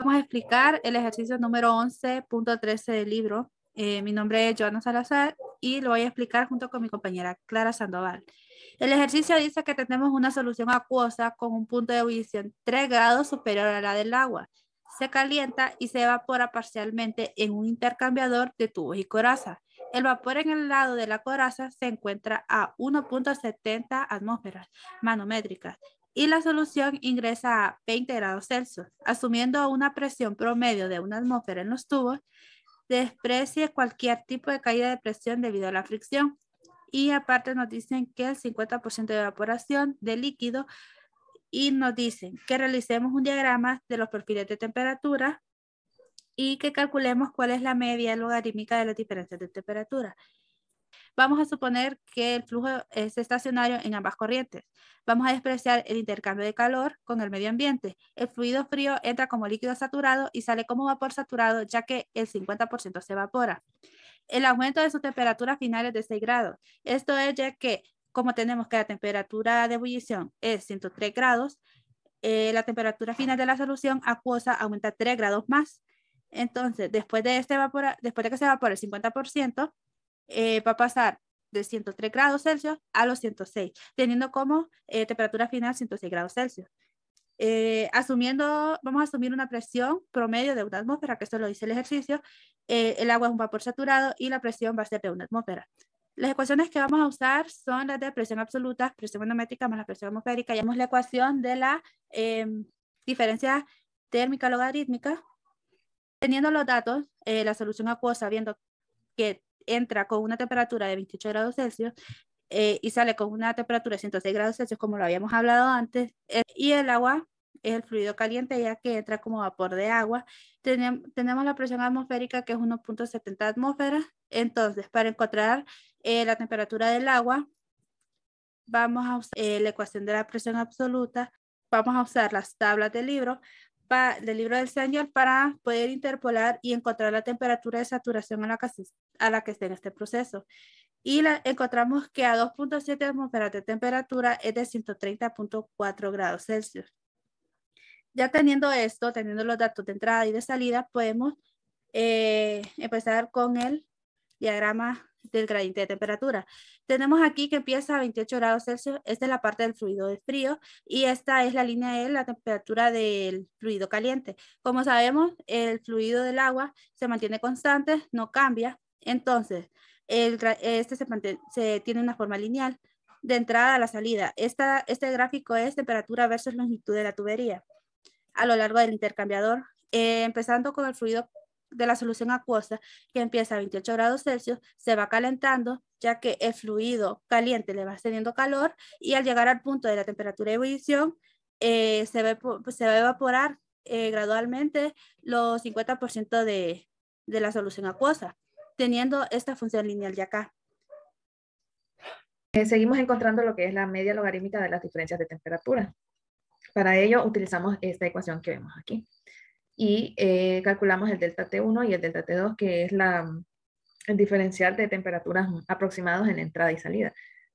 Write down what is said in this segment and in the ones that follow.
Vamos a explicar el ejercicio número 11.13 del libro. Mi nombre es Joana Salazar y lo voy a explicar junto con mi compañera Clara Sandoval. El ejercicio dice que tenemos una solución acuosa con un punto de ebullición 3 grados superior a la del agua. Se calienta y se evapora parcialmente en un intercambiador de tubos y coraza. El vapor en el lado de la coraza se encuentra a 1.70 atmósferas manométricas y la solución ingresa a 20 grados Celsius. Asumiendo una presión promedio de una atmósfera en los tubos, desprecie cualquier tipo de caída de presión debido a la fricción. Y aparte nos dicen que el 50% de evaporación de líquido y nos dicen que realicemos un diagrama de los perfiles de temperatura y que calculemos cuál es la media logarítmica de las diferencias de temperatura. Vamos a suponer que el flujo es estacionario en ambas corrientes. Vamos a despreciar el intercambio de calor con el medio ambiente. El fluido frío entra como líquido saturado y sale como vapor saturado, ya que el 50% se evapora. El aumento de su temperatura final es de 6 grados. Esto es ya que, como tenemos que la temperatura de ebullición es 103 grados, la temperatura final de la solución acuosa aumenta 3 grados más. Entonces, después de que se evapore el 50%, va a pasar de 103 grados Celsius a los 106, teniendo como temperatura final 106 grados Celsius. Vamos a asumir una presión promedio de una atmósfera, que esto lo dice el ejercicio. El agua es un vapor saturado y la presión va a ser de una atmósfera. Las ecuaciones que vamos a usar son las de presión absoluta, presión manométrica más la presión atmosférica. Llamamos la ecuación de la diferencia térmica logarítmica. Teniendo los datos, la solución acuosa, viendo que entra con una temperatura de 28 grados Celsius y sale con una temperatura de 106 grados Celsius, como lo habíamos hablado antes, y el agua es el fluido caliente, ya que entra como vapor de agua. Tenemos la presión atmosférica, que es 1.70 atmósferas. Entonces, para encontrar la temperatura del agua, vamos a usar la ecuación de la presión absoluta. Vamos a usar las tablas del libro del Señor para poder interpolar y encontrar la temperatura de saturación a la que esté en este proceso. Y encontramos que a 2.7 atmósferas de temperatura es de 130.4 grados Celsius. Ya teniendo esto, teniendo los datos de entrada y de salida, podemos empezar con el diagrama del gradiente de temperatura. Tenemos aquí que empieza a 28 grados Celsius. Esta es la parte del fluido de frío y esta es la línea de la temperatura del fluido caliente. Como sabemos, el fluido del agua se mantiene constante, no cambia. Entonces, se tiene una forma lineal de entrada a la salida. Este gráfico es temperatura versus longitud de la tubería a lo largo del intercambiador, empezando con el fluido de la solución acuosa, que empieza a 28 grados Celsius, se va calentando, ya que el fluido caliente le va cediendo calor, y al llegar al punto de la temperatura de ebullición, se va a evaporar gradualmente los 50% de la solución acuosa, teniendo esta función lineal de acá. Seguimos encontrando lo que es la media logarítmica de las diferencias de temperatura. Para ello utilizamos esta ecuación que vemos aquí. Y calculamos el delta T1 y el delta T2, que es el diferencial de temperaturas aproximados en entrada y salida.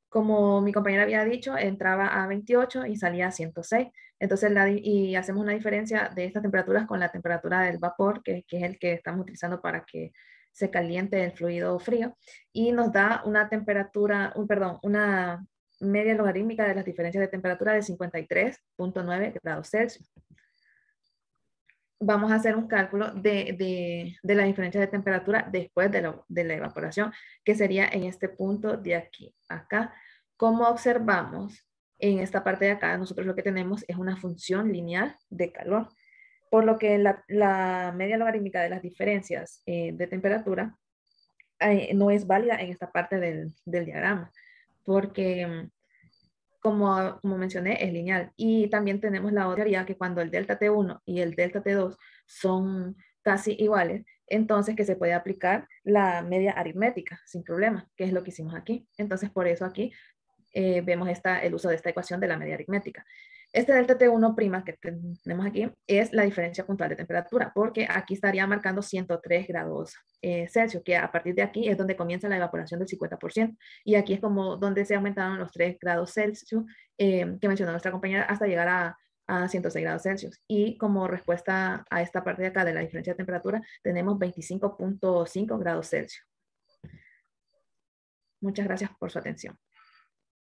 Como mi compañera había dicho, entraba a 28 y salía a 106. Entonces, y hacemos una diferencia de estas temperaturas con la temperatura del vapor, que es el que estamos utilizando para que se caliente el fluido frío. Y nos da una temperatura, una media logarítmica de las diferencias de temperatura de 53.9 grados Celsius. Vamos a hacer un cálculo de la diferencia de temperatura después de la evaporación, que sería en este punto de aquí, acá. Como observamos, en esta parte de acá, nosotros lo que tenemos es una función lineal de calor, por lo que la media logarítmica de las diferencias de temperatura no es válida en esta parte del diagrama, porque como mencioné, es lineal. Y también tenemos la otra teoría que cuando el delta T1 y el delta T2 son casi iguales, entonces que se puede aplicar la media aritmética sin problema, que es lo que hicimos aquí. Entonces, por eso aquí vemos el uso de esta ecuación de la media aritmética. Este delta T1' que tenemos aquí es la diferencia puntual de temperatura, porque aquí estaría marcando 103 grados Celsius, que a partir de aquí es donde comienza la evaporación del 50%, y aquí es como donde se aumentaron los 3 grados Celsius que mencionó nuestra compañera hasta llegar a 106 grados Celsius. Y como respuesta a esta parte de acá de la diferencia de temperatura, tenemos 25.5 grados Celsius. Muchas gracias por su atención.